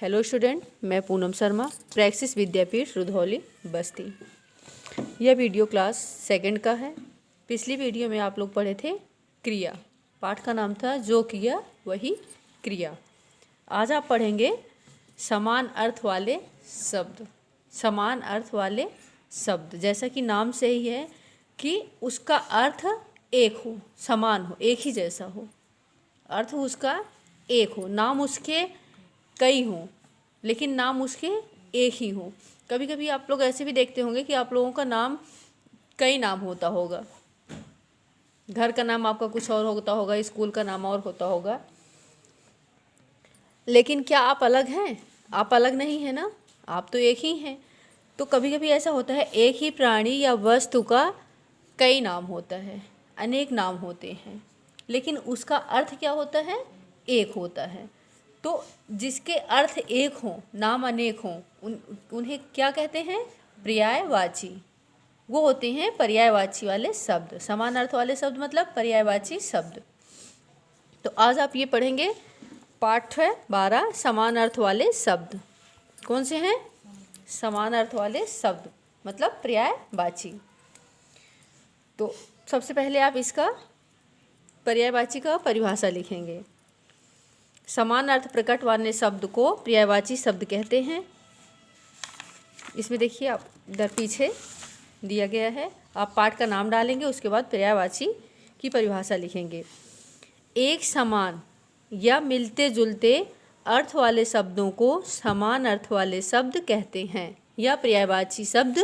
Hello student, मैं Poonam Sharma, praxis विद्यापीठ रुधौली बस्ती। यह video class second का है। पिछली वीडियो में आप लोग पढ़े थे क्रिया। पाठ का नाम था जो किया वही क्रिया। आज आप पढ़ेंगे समान अर्थ वाले शब्द। समान अर्थ वाले शब्द जैसा कि नाम से ही है कि उसका अर्थ एक हो, समान हो, एक ही जैसा हो, अर्थ उसका एक हो, नाम उसके कई हों लेकिन नाम उसके एक ही हो। कभी कभी आप लोग ऐसे भी देखते होंगे कि आप लोगों का नाम कई नाम होता होगा। घर का नाम आपका कुछ और होता होगा, स्कूल का नाम और होता होगा, लेकिन क्या आप अलग हैं? आप अलग नहीं है ना, आप तो एक ही हैं। तो कभी कभी ऐसा होता है एक ही प्राणी या वस्तु का कई नाम होता है, अनेक नाम होते हैं, लेकिन उसका अर्थ क्या होता है? एक होता है। तो जिसके अर्थ एक हों, नाम अनेक हों, उन्हें क्या कहते हैं? पर्यायवाची। वो होते हैं पर्यायवाची वाले शब्द। समान अर्थ वाले शब्द मतलब पर्यायवाची शब्द। तो आज आप ये पढ़ेंगे पाठ 12 समान अर्थ वाले शब्द। कौन से हैं? समान अर्थ वाले शब्द मतलब पर्यायवाची। तो सबसे पहले आप इसका पर्यायवाची का परिभाषा लिखेंगे। समान अर्थ प्रकट वाले शब्द को पर्यायवाची शब्द कहते हैं। इसमें देखिए, आप इधर पीछे दिया गया है, आप पाठ का नाम डालेंगे, उसके बाद पर्यायवाची की परिभाषा लिखेंगे। एक समान या मिलते जुलते अर्थ वाले शब्दों को समान अर्थ वाले शब्द कहते हैं या पर्यायवाची शब्द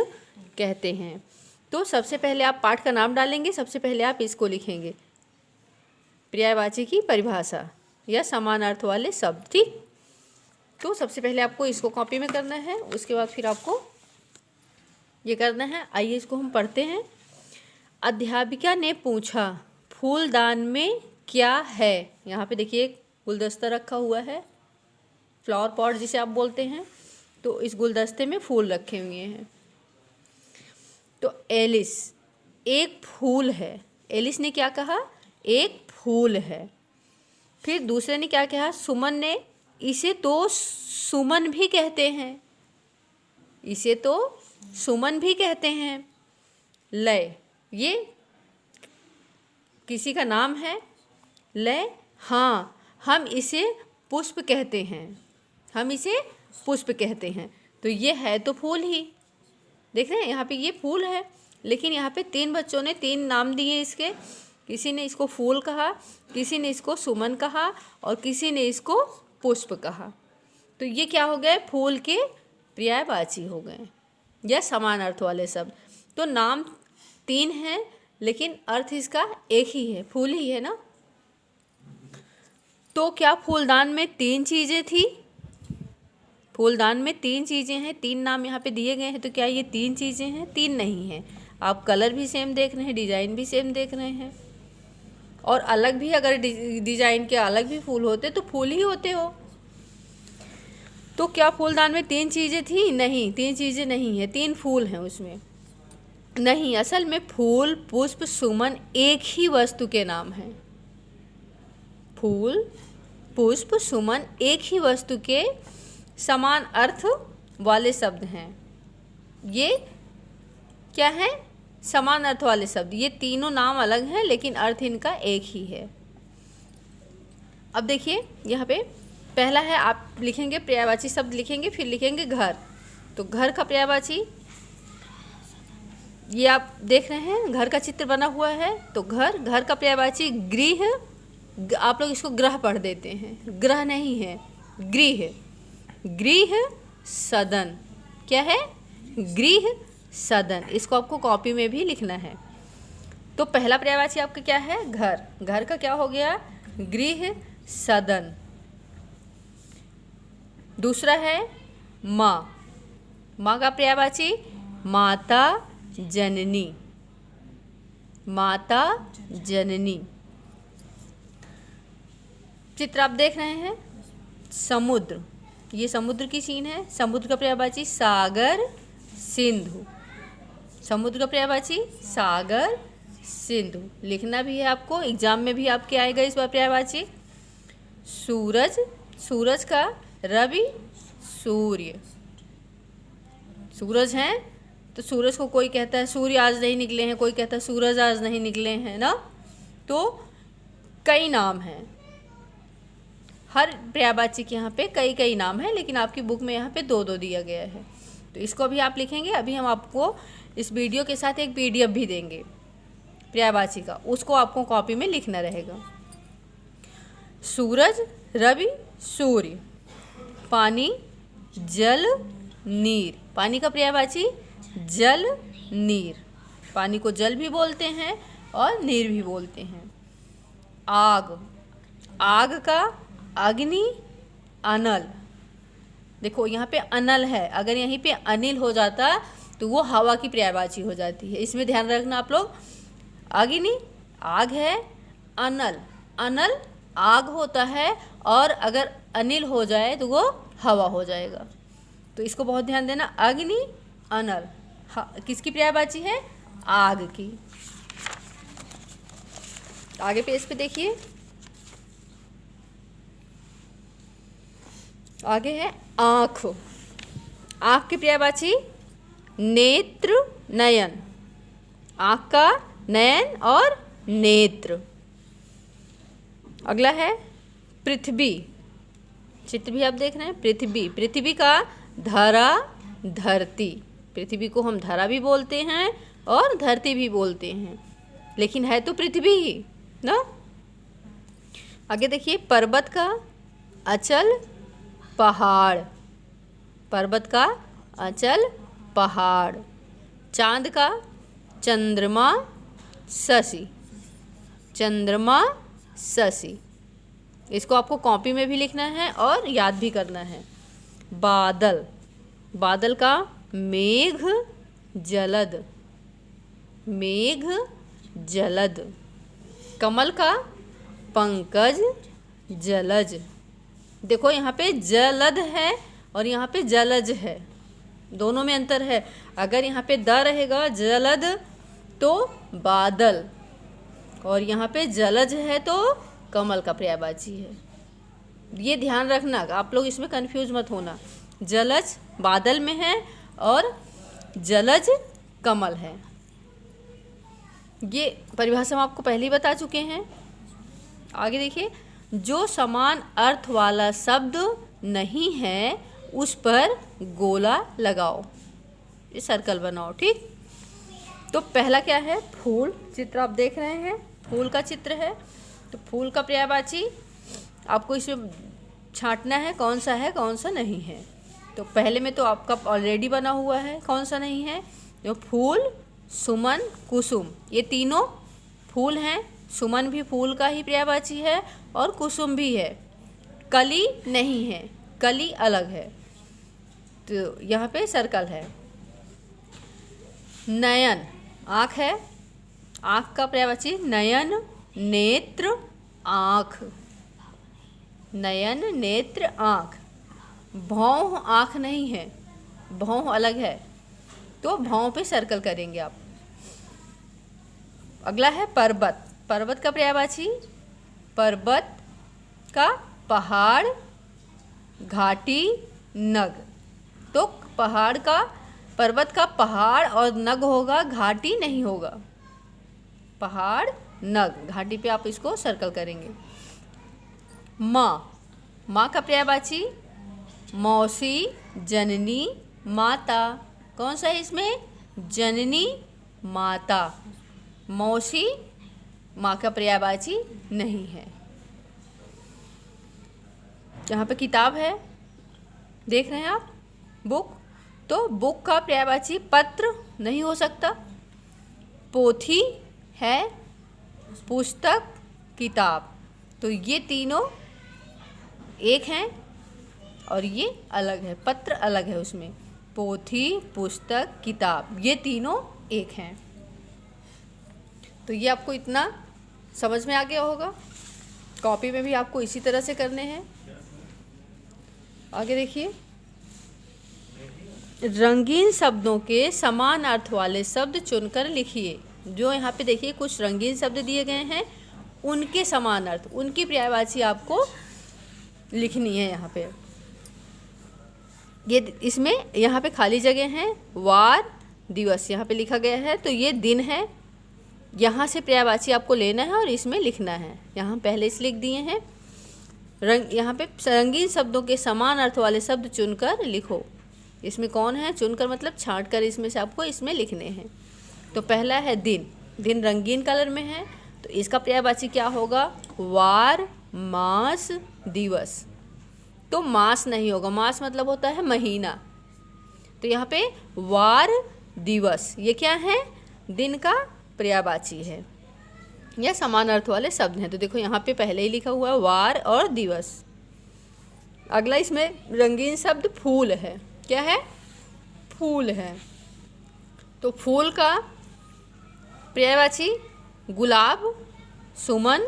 कहते हैं। तो सबसे पहले आप पाठ का नाम डालेंगे, सबसे पहले आप इसको लिखेंगे, पर्यायवाची की परिभाषा या समान अर्थ वाले शब्द। ठीक, तो सबसे पहले आपको इसको कॉपी में करना है, उसके बाद फिर आपको ये करना है। आइए इसको हम पढ़ते हैं। अध्यापिका ने पूछा, फूलदान में क्या है? यहाँ पे देखिए एक गुलदस्ता रखा हुआ है, फ्लावर पॉट जिसे आप बोलते हैं। तो इस गुलदस्ते में फूल रखे हुए हैं। तो एलिस, एक फूल है। एलिस ने क्या कहा? एक फूल है। फिर दूसरे ने क्या कहा? सुमन ने, इसे तो सुमन भी कहते हैं, इसे तो सुमन भी कहते हैं। लय, ये किसी का नाम है। लय, हाँ, हम इसे पुष्प कहते हैं, हम इसे पुष्प कहते हैं। तो ये है तो फूल ही। देख रहे हैं यहाँ पे ये फूल है, लेकिन यहाँ पे तीन बच्चों ने तीन नाम दिए इसके। किसी ने इसको फूल कहा, किसी ने इसको सुमन कहा और किसी ने इसको पुष्प कहा। तो ये क्या हो गए? फूल के पर्यायवाची हो गए या समान अर्थ वाले शब्द। तो नाम तीन हैं लेकिन अर्थ इसका एक ही है, फूल ही है ना। तो क्या फूलदान में तीन चीज़ें थी? फूलदान में तीन चीज़ें हैं, तीन नाम यहाँ पे दिए गए हैं। तो क्या ये तीन चीज़ें हैं? तीन नहीं हैं। आप कलर भी सेम देख रहे हैं, डिज़ाइन भी सेम देख रहे हैं, और अलग भी, अगर डिजाइन के अलग भी फूल होते तो फूल ही होते हो। तो क्या फूलदान में तीन चीज़ें थी? नहीं, तीन चीज़ें नहीं है, तीन फूल हैं उसमें। नहीं, असल में फूल, पुष्प, सुमन एक ही वस्तु के नाम हैं। फूल, पुष्प, सुमन एक ही वस्तु के समान अर्थ वाले शब्द हैं। ये क्या है? समान अर्थ वाले शब्द। ये तीनों नाम अलग हैं लेकिन अर्थ इनका एक ही है। अब देखिए यहाँ पे पहला है, आप लिखेंगे पर्यायवाची शब्द लिखेंगे, फिर लिखेंगे घर। तो घर का पर्यायवाची, ये आप देख रहे हैं घर का चित्र बना हुआ है। तो घर, घर का पर्यायवाची गृह। आप लोग इसको ग्रह पढ़ देते हैं, ग्रह नहीं है, गृह। गृह सदन, क्या है? गृह सदन। इसको आपको कॉपी में भी लिखना है। तो पहला पर्यायवाची आपका क्या है? घर। घर का क्या हो गया? गृह सदन। दूसरा है माँ। माँ का पर्यायवाची माता जननी, माता जननी। चित्र आप देख रहे हैं, समुद्र, ये समुद्र की सीन है। समुद्र का पर्यायवाची सागर सिंधु। समुद्र का पर्यायवाची सागर सिंधु। लिखना भी है आपको, एग्जाम में भी आपके आएगा इस बार पर्यायवाची। सूरज, सूरज का रवि सूर्य। सूरज हैं तो सूरज को कोई कहता है सूर्य आज नहीं निकले हैं, कोई कहता है सूरज आज नहीं निकले हैं ना। तो कई नाम हैं, हर पर्यायवाची के यहाँ पे कई कई नाम हैं, लेकिन आपकी बुक में यहाँ पे दो दो दिया गया है। तो इसको अभी आप लिखेंगे। अभी हम आपको इस वीडियो के साथ एक PDF भी देंगे पर्यायवाची का, उसको आपको कॉपी में लिखना रहेगा। सूरज, रवि, सूर्य। पानी, जल, नीर। पानी का पर्यायवाची जल, नीर। पानी को जल भी बोलते हैं और नीर भी बोलते हैं। आग, आग का अग्नि, अनल। देखो यहाँ पे अनल है, अगर यहीं पे अनिल हो जाता तो वो हवा की पर्यायवाची हो जाती है, इसमें ध्यान रखना आप लोग। अग्नि आग है, अनल, अनल आग होता है, और अगर अनिल हो जाए तो वो हवा हो जाएगा। तो इसको बहुत ध्यान देना। अग्नि, अनल किसकी पर्यायवाची है? आग की। आगे पेज पे देखिए, आगे है आँख। आँख की पर्यायवाची नेत्र, नयन। आँख का नयन और नेत्र। अगला है पृथ्वी। चित्र भी आप देख रहे हैं। पृथ्वी, पृथ्वी का धरा, धरती। पृथ्वी को हम धरा भी बोलते हैं और धरती भी बोलते हैं, लेकिन है तो पृथ्वी ही ना। आगे देखिए, पर्वत का अचल, पहाड़। पर्वत का अचल, पहाड़। चांद का चंद्रमा, शशि। चंद्रमा, शशि। इसको आपको कॉपी में भी लिखना है और याद भी करना है। बादल, बादल का मेघ, जलद। मेघ, जलद। कमल का पंकज, जलज। देखो यहाँ पे जलद है और यहाँ पे जलज है, दोनों में अंतर है। अगर यहाँ पे द रहेगा जलद तो बादल, और यहाँ पे जलज है तो कमल का पर्यायवाची है। ये ध्यान रखना, आप लोग इसमें कंफ्यूज मत होना। जलज बादल में है और जलज कमल है। ये परिभाषा हम आपको पहले ही बता चुके हैं। आगे देखिए, जो समान अर्थ वाला शब्द नहीं है उस पर गोला लगाओ, ये सर्कल बनाओ, ठीक। तो पहला क्या है? फूल। चित्र आप देख रहे हैं, फूल का चित्र है। तो फूल का पर्यायवाची आपको इसमें छांटना है कौन सा है कौन सा नहीं है। तो पहले में तो आपका ऑलरेडी बना हुआ है कौन सा नहीं है। जो फूल, सुमन, कुसुम, ये तीनों फूल हैं। सुमन भी फूल का ही पर्यायवाची है और कुसुम भी है। कली नहीं है, कली अलग है। तो यहाँ पे सर्कल है। नयन, आँख है। आँख का पर्यायवाची नयन, नेत्र, आँख। नयन, नेत्र, आँख। भौं आँख नहीं है, भौं अलग है, तो भौं पे सर्कल करेंगे आप। अगला है पर्वत। पर्वत का पर्यायवाची पर्वत का पहाड़, घाटी, नग। तो पहाड़ का, पर्वत का पहाड़ और नग होगा, घाटी नहीं होगा। पहाड़, नग, घाटी पे आप इसको सर्कल करेंगे। माँ, माँ का पर्यायवाची मौसी, जननी, माता। कौन सा है इसमें? जननी, माता। मौसी माँ का पर्यायवाची नहीं है। यहाँ पे किताब है, देख रहे हैं आप, बुक। तो बुक का पर्यायवाची पत्र नहीं हो सकता। पोथी है, पुस्तक, किताब। तो ये तीनों एक हैं और ये अलग है, पत्र अलग है उसमें। पोथी, पुस्तक, किताब, ये तीनों एक हैं। तो ये आपको इतना समझ में आ गया होगा। कॉपी में भी आपको इसी तरह से करने हैं। आगे देखिए, रंगीन शब्दों के समान अर्थ वाले शब्द चुनकर लिखिए। जो यहाँ पे देखिए कुछ रंगीन शब्द दिए गए हैं, उनके समान अर्थ, उनकी पर्यायवाची आपको लिखनी है यहाँ पे। ये इसमें यहाँ पे खाली जगह है, वार दिवस यहाँ पे लिखा गया है, तो ये दिन है। यहाँ से पर्यायवाची आपको लेना है और इसमें लिखना है। यहाँ पहले से लिख दिए हैं। यहाँ पे रंगीन शब्दों के समान अर्थ वाले शब्द चुनकर लिखो। इसमें कौन है, चुनकर मतलब छांट कर इसमें से आपको इसमें लिखने हैं। तो पहला है दिन। दिन रंगीन कलर में है, तो इसका पर्यायवाची क्या होगा, वार मास दिवस। तो मास नहीं होगा, मास मतलब होता है महीना। तो यहाँ पे वार दिवस ये क्या है, दिन का पर्यायवाची है या समान अर्थ वाले शब्द हैं। तो देखो यहाँ पे पहले ही लिखा हुआ है वार और दिवस। अगला इसमें रंगीन शब्द फूल है। क्या है, फूल है। तो फूल का पर्यायवाची गुलाब, सुमन,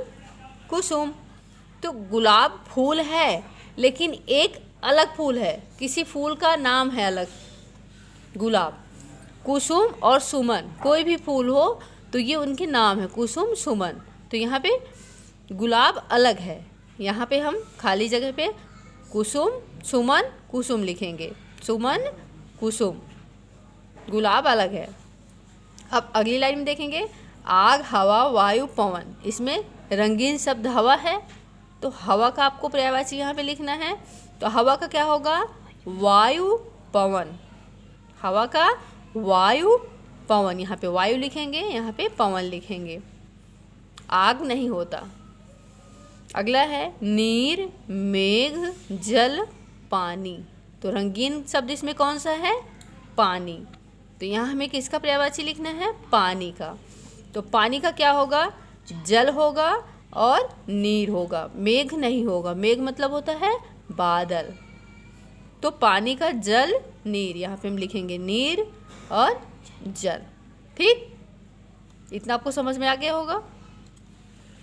कुसुम। तो गुलाब फूल है, लेकिन एक अलग फूल है, किसी फूल का नाम है अलग, गुलाब। कुसुम और सुमन कोई भी फूल हो तो ये उनके नाम है, कुसुम सुमन। तो यहाँ पे गुलाब अलग है, यहाँ पे हम खाली जगह पे कुसुम सुमन कुसुम लिखेंगे, सुमन कुसुम, गुलाब अलग है। अब अगली लाइन में देखेंगे, आग हवा वायु पवन। इसमें रंगीन शब्द हवा है, तो हवा का आपको पर्यायवाची यहाँ पे लिखना है। तो हवा का क्या होगा, वायु पवन। हवा का वायु पवन, यहाँ पे वायु लिखेंगे, यहाँ पे पवन लिखेंगे, आग नहीं होता। अगला है नीर मेघ जल पानी। तो रंगीन शब्द इसमें कौन सा है, पानी। तो यहाँ हमें किसका पर्यायवाची लिखना है, पानी का। तो पानी का क्या होगा, जल होगा और नीर होगा, मेघ नहीं होगा। मेघ मतलब होता है बादल। तो पानी का जल नीर, यहाँ पे हम लिखेंगे नीर और जल। ठीक, इतना आपको समझ में आ गया होगा।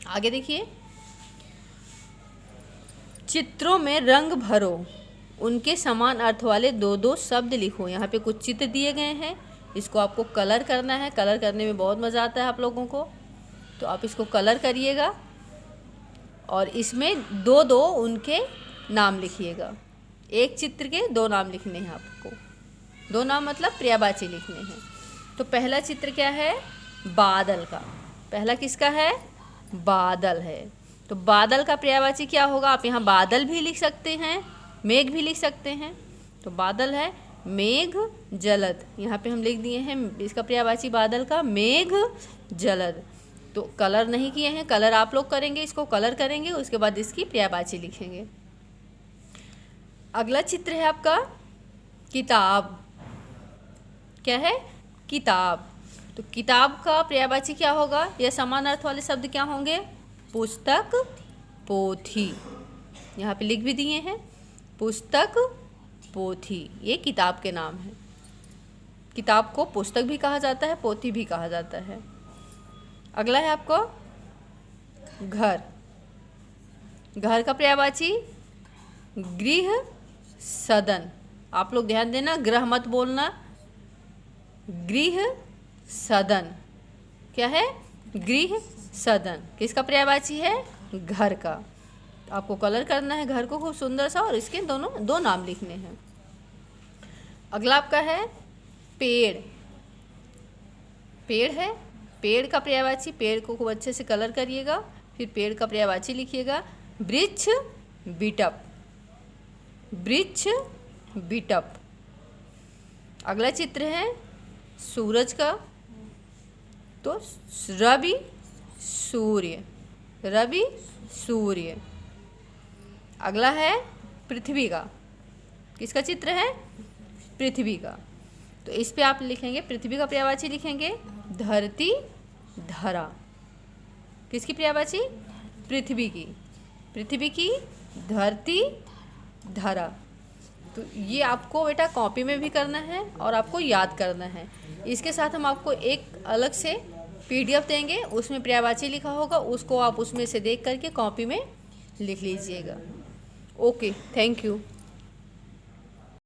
आगे देखिए, चित्रों में रंग भरो, उनके समान अर्थ वाले दो दो शब्द लिखो। यहाँ पे कुछ चित्र दिए गए हैं, इसको आपको कलर करना है। कलर करने में बहुत मज़ा आता है आप लोगों को, तो आप इसको कलर करिएगा और इसमें दो दो उनके नाम लिखिएगा। एक चित्र के दो नाम लिखने हैं आपको, दो नाम मतलब पर्यायवाची लिखने हैं। तो पहला चित्र क्या है, बादल का। पहला किसका है, बादल है। तो बादल का पर्यायवाची क्या होगा, आप यहाँ बादल भी लिख सकते हैं, मेघ भी लिख सकते हैं। तो बादल है मेघ जलद, यहाँ पे हम लिख दिए हैं इसका पर्यायवाची बादल का मेघ जलद। तो कलर नहीं किए हैं, कलर आप लोग करेंगे, इसको कलर करेंगे, उसके बाद इसकी पर्यायवाची लिखेंगे। अगला चित्र है आपका किताब। क्या है, किताब। तो किताब का पर्यायवाची क्या होगा, या समान अर्थ वाले शब्द क्या होंगे, पुस्तक पोथी। यहाँ पे लिख भी दिए हैं, पुस्तक पोथी, ये किताब के नाम है। किताब को पुस्तक भी कहा जाता है, पोथी भी कहा जाता है। अगला है आपको घर। घर का पर्यायवाची गृह सदन। आप लोग ध्यान देना, ग्रह मत बोलना, गृह सदन। क्या है, गृह सदन। किसका पर्यायवाची है, घर का। आपको कलर करना है घर को खूब सुंदर सा और इसके दोनों दो नाम लिखने हैं। अगला आपका है पेड़। पेड़ है, पेड़ का पर्यायवाची, पेड़ को खूब अच्छे से कलर करिएगा, फिर पेड़ का पर्यायवाची लिखिएगा, वृक्ष बिटप। वृक्ष बिटप। अगला चित्र है सूरज का, तो रवि सूर्य, रवि सूर्य। अगला है पृथ्वी का। किसका चित्र है, पृथ्वी का। तो इस पे आप लिखेंगे, पृथ्वी का पर्यायवाची लिखेंगे धरती धरा। किसकी पर्यायवाची, पृथ्वी की। पृथ्वी की, धरती धरा। तो ये आपको बेटा कॉपी में भी करना है और आपको याद करना है। इसके साथ हम आपको एक अलग से PDF देंगे, उसमें पर्यायवाची लिखा होगा, उसको आप उसमें से देख करके कॉपी में लिख लीजिएगा। Okay, thank you.